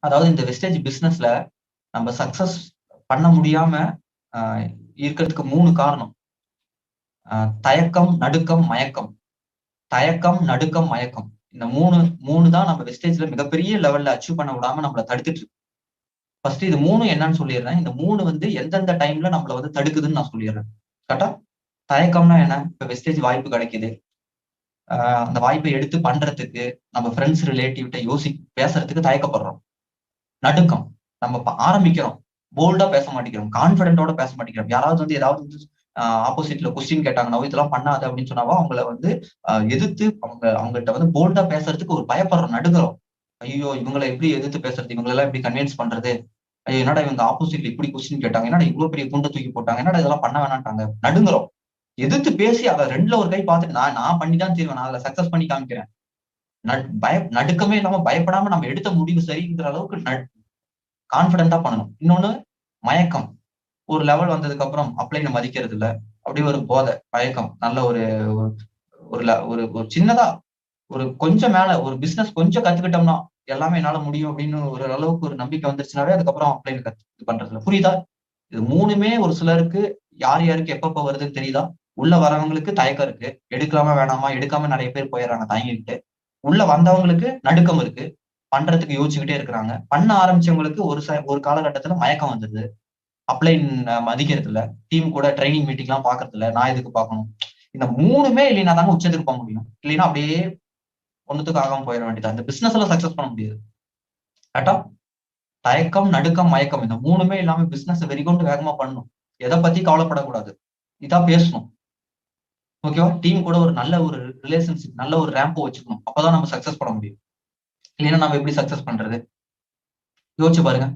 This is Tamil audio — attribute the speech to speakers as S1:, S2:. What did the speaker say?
S1: அதாவது இந்த வெஸ்டேஜ் பிசினஸ்ல நம்ம சக்சஸ் பண்ண முடியாம இருக்கிறதுக்கு 3 காரணம். தயக்கம், நடுக்கம், மயக்கம். தயக்கம், நடுக்கம், மயக்கம். இந்த மூணு தான் நம்ம வெஸ்டேஜ்ல மிகப்பெரிய லெவல்ல அச்சீவ் பண்ண விடாம நம்மள தடுத்துட்டு இருக்கு. ஃபர்ஸ்ட் இது 3 என்னன்னு சொல்லிடுறேன். இந்த 3 எந்தெந்த டைம்ல நம்மள தடுக்குதுன்னு நான் சொல்லிடுறேன். கரெக்டா? தயக்கம்னா என்ன? இப்ப வெஸ்டேஜ் வாய்ப்பு கிடைக்குது. அந்த வாய்ப்பை எடுத்து பண்றதுக்கு நம்ம ஃப்ரெண்ட்ஸ் ரிலேட்டிவ்கிட்ட பேசுறதுக்கு தயக்கப்படுறோம். நடுக்கம், நம்ம ஆரம்பிக்கிறோம், போல்டா பேச மாட்டேங்கிறோம், கான்பிடென்டோட பேச மாட்டேங்கிறோம். யாராவது ஏதாவது ஆப்போசிட்ல கொஸ்டின் கேட்டாங்கன்னா, இதெல்லாம் பண்ணாத அப்படின்னு சொன்னாவோ அவங்கள எதிர்த்து அவங்கள்ட்ட போல்டா பேசுறதுக்கு ஒரு பயப்படுறோம், நடுங்குறோம். ஐயோ, இவங்களை எப்படி எதிர்த்து பேசுறது, இவங்களெல்லாம் எப்படி கன்வின்ஸ் பண்றது, ஐயோ என்னடா இவங்க ஆப்போசிட்ல இப்படி கொஸ்டின் கேட்டாங்க, என்னடா இவ்வளவு பெரிய குண்டை தூக்கி போட்டாங்க, என்னடா இதெல்லாம் பண்ண வேணாட்டாங்க, நடுங்குறோம். எதிர்த்து பேசி அதை 2ல ஒரு கை பார்த்துட்டு நான் பண்ணிதான் தீர்வேன், நான் அதுல சக்சஸ் பண்ணி காமிக்கிறேன். நடுக்கமே இல்லாம பயப்படாம நம்ம எடுத்த முடிவு சரிங்கிற அளவுக்கு கான்பிடென்டா பண்ணணும். இன்னொன்னு மயக்கம். ஒரு லெவல் வந்ததுக்கு அப்புறம் அப்ளைனை மதிக்கிறது இல்ல, அப்படியே ஒரு போதை மயக்கம். நல்ல ஒரு ஒரு சின்னதா ஒரு கொஞ்சம் மேல ஒரு பிசினஸ் கொஞ்சம் கத்துக்கிட்டோம்னா எல்லாமே என்னால முடியும் அப்படின்னு ஒரு அளவுக்கு ஒரு நம்பிக்கை வந்துருச்சுனாவே அதுக்கப்புறம் அப்ளைன் இது பண்றது இல்ல. புரியுதா? இது 3மே ஒரு சிலருக்கு யாருக்கு எப்பப்ப வருதுன்னு தெரியுதா? உள்ள வரவங்களுக்கு தயக்கம் இருக்கு, எடுக்கலாமா வேணாமா, எடுக்காம நிறைய பேர் போயிடுறாங்க தயங்கிட்டு. உள்ள வந்தவங்களுக்கு நடுக்கம் இருக்கு, பண்றதுக்கு யோசிச்சுக்கிட்டே இருக்கிறாங்க. பண்ண ஆரம்பிச்சவங்களுக்கு ஒரு காலகட்டத்துல மயக்கம் வந்தது, அப்ளைன் மதிக்கிறது இல்ல, டீம் கூட ட்ரைனிங் மீட்டிங் எல்லாம் பாக்குறது இல்ல, நான் எதுக்கு பார்க்கணும். இந்த 3மே இல்லைன்னா தாங்க உச்சத்துக்கு போக முடியும். இல்லைன்னா அப்படியே ஒண்ணுத்துக்கு ஆகாம போயிட வேண்டியது. இந்த பிசினஸ்ல சக்சஸ் பண்ண முடியாது. கரெக்டா? தயக்கம், நடுக்கம், மயக்கம், இந்த 3மே இல்லாம பிசினஸ் வெறிகொண்டு வேகமா பண்ணணும். எதை பத்தி கவலைப்படக்கூடாது, இதான் பேசணும். ஓகேவா? டீம் கூட ஒரு நல்ல ஒரு ரிலேஷன்ஷிப், நல்ல ஒரு ரேம்போ வச்சுக்கணும். அப்பதான் நம்ம சக்சஸ் பண்ண முடியும். இல்லைன்னா நம்ம எப்படி சக்சஸ் பண்றது? யோசிச்சு பாருங்க.